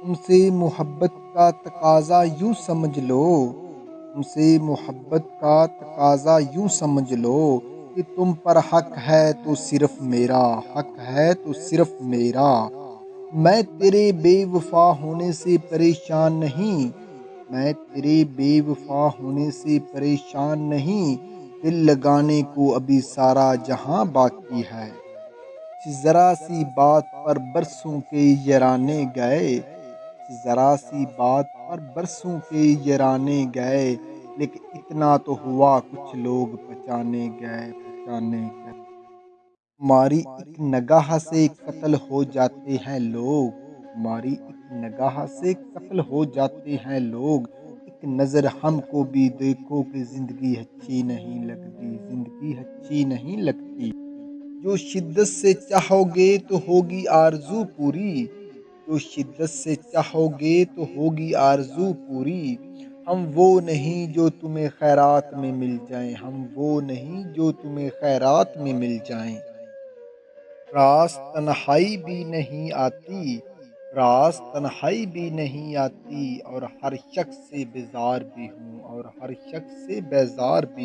تم سے محبت کا تقاضا یوں سمجھ لو، تم سے محبت کا تقاضا یوں سمجھ لو کہ تم پر حق ہے تو صرف میرا، حق ہے تو صرف میرا۔ میں تیرے بے وفا ہونے سے پریشان نہیں، میں تیرے بے وفا ہونے سے پریشان نہیں، دل لگانے کو ابھی سارا جہاں باقی ہے۔ ذرا سی بات پر برسوں کے یارانے گئے، ذرا سی بات پر برسوں کے یارانے گئے، لیکن اتنا تو ہوا کچھ لوگ پہچانے گئے، پہچانے گئے۔ تمہاری ایک نگاہ سے قتل ہو جاتے ہیں لوگ، تمہاری ایک نگاہ سے قتل ہو جاتے ہیں لوگ، ایک نظر ہم کو بھی دیکھو کہ زندگی اچھی نہیں لگتی، زندگی اچھی نہیں لگتی۔ جو شدت سے چاہو گے تو ہوگی آرزو پوری، جو شدت سے چاہو گے تو ہوگی آرزو پوری۔ ہم وہ نہیں جو تمہیں خیرات میں مل جائیں، ہم وہ نہیں جو تمہیں خیرات میں مل جائیں۔ راس تنہائی بھی نہیں آتی، راس تنہائی بھی نہیں آتی، اور ہر شخص سے بیزار بھی ہوں، اور ہر شخص سے بیزار بھی